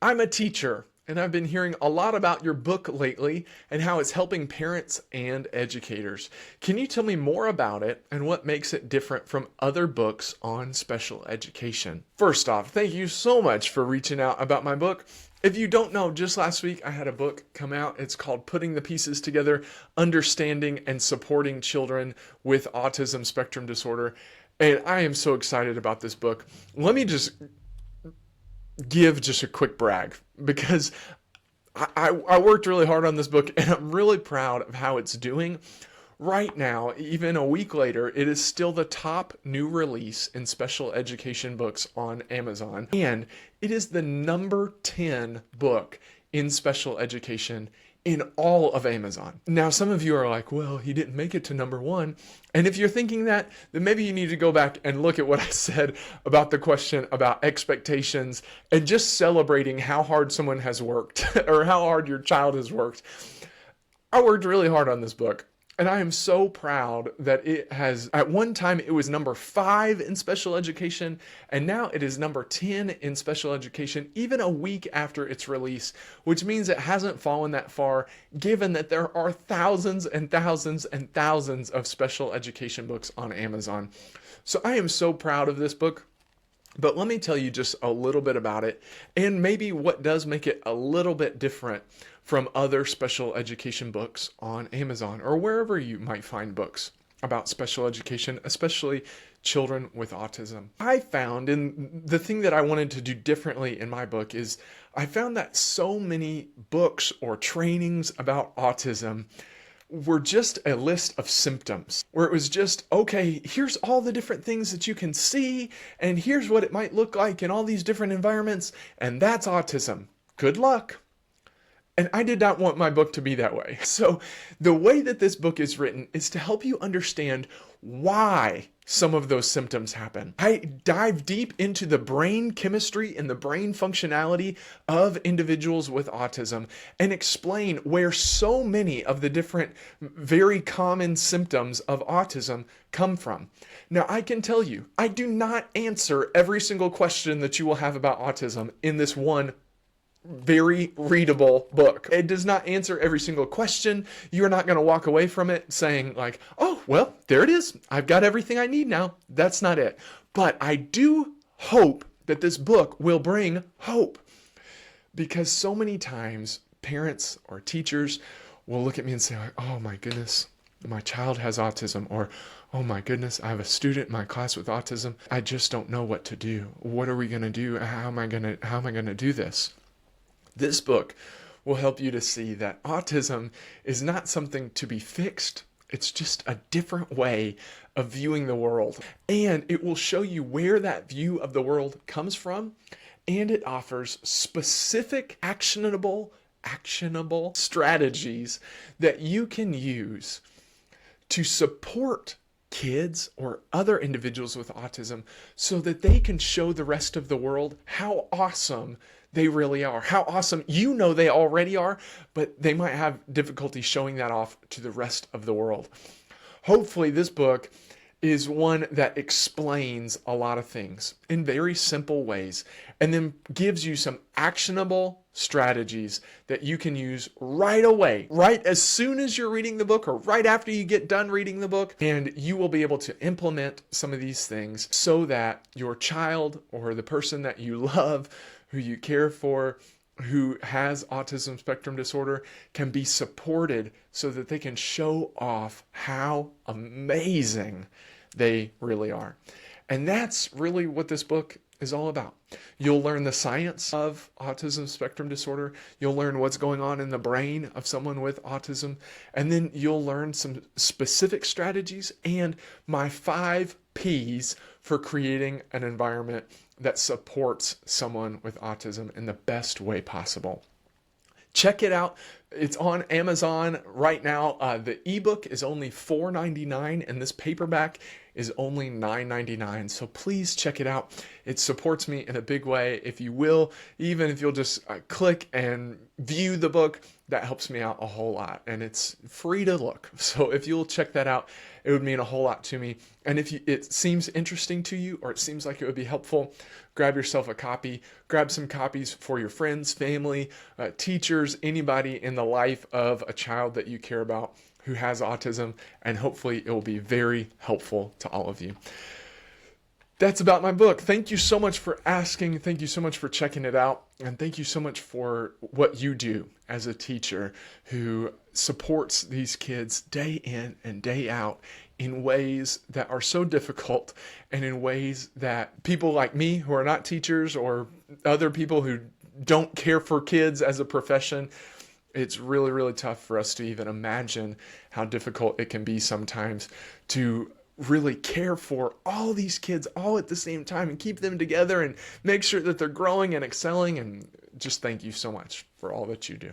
I'm a teacher, and I've been hearing a lot about your book lately and how it's helping parents and educators. Can you tell me more about it and what makes it different from other books on special education? First off, thank you so much for reaching out about my book. If you don't know, just last week I had a book come out. It's called Putting the Pieces Together, Understanding and Supporting Children with Autism Spectrum Disorder. And I am so excited about this book. Let me just give just a quick brag because I worked really hard on this book and I'm really proud of how it's doing. Right now, even a week later, it is still the top new release in special education books on Amazon. And it is the number 10 book in special education in all of Amazon. Now, some of you are like, well, he didn't make it to number 1. And if you're thinking that, then maybe you need to go back and look at what I said about the question about expectations and just celebrating how hard someone has worked or how hard your child has worked. I worked really hard on this book. And I am so proud that it has, at one time it was number 5 in special education, and now it is number 10 in special education, even a week after its release, which means it hasn't fallen that far, given that there are thousands and thousands and thousands of special education books on Amazon. So I am so proud of this book. But let me tell you just a little bit about it and maybe what does make it a little bit different from other special education books on Amazon or wherever you might find books about special education, especially children with autism. I found, and the thing that I wanted to do differently in my book is I found that so many books or trainings about autism were just a list of symptoms where it was just, okay, here's all the different things that you can see and here's what it might look like in all these different environments, and that's autism. Good luck. And I did not want my book to be that way. So the way that this book is written is to help you understand why some of those symptoms happen. I dive deep into the brain chemistry and the brain functionality of individuals with autism and explain where so many of the different very common symptoms of autism come from. Now, I can tell you, I do not answer every single question that you will have about autism in this one very readable book. It does not answer every single question. You're not going to walk away from it saying like, oh, well, there it is. I've got everything I need now. That's not it. But I do hope that this book will bring hope, because so many times parents or teachers will look at me and say like, oh my goodness, my child has autism, or oh my goodness, I have a student in my class with autism. I just don't know what to do. What are we going to do? How am I going to do this? This book will help you to see that autism is not something to be fixed. It's just a different way of viewing the world. And it will show you where that view of the world comes from. And it offers specific actionable strategies that you can use to support kids or other individuals with autism so that they can show the rest of the world how awesome they really are, how awesome you know they already are, but they might have difficulty showing that off to the rest of the world. Hopefully this book is one that explains a lot of things in very simple ways and then gives you some actionable strategies that you can use right away, right as soon as you're reading the book or right after you get done reading the book, and you will be able to implement some of these things so that your child or the person that you love, who you care for, who has autism spectrum disorder, can be supported so that they can show off how amazing they really are. And that's really what this book is all about. You'll learn the science of autism spectrum disorder. You'll learn what's going on in the brain of someone with autism. And then you'll learn some specific strategies and my 5 P's for creating an environment that supports someone with autism in the best way possible. Check it out. It's on Amazon right now. The ebook is only $4.99 and this paperback is only $9.99. So please check it out. It supports me in a big way. If you will, even if you'll just click and view the book, that helps me out a whole lot. And it's free to look. So if you'll check that out, it would mean a whole lot to me. And if it seems interesting to you, or it seems like it would be helpful, grab yourself a copy. Grab some copies for your friends, family, teachers, anybody in the life of a child that you care about who has autism, and hopefully it will be very helpful to all of you. That's about my book. Thank you so much for asking. Thank you so much for checking it out. And thank you so much for what you do as a teacher who supports these kids day in and day out in ways that are so difficult, and in ways that people like me who are not teachers, or other people who don't care for kids as a profession, it's really, really tough for us to even imagine how difficult it can be sometimes to really care for all these kids all at the same time and keep them together and make sure that they're growing and excelling. And just thank you so much for all that you do.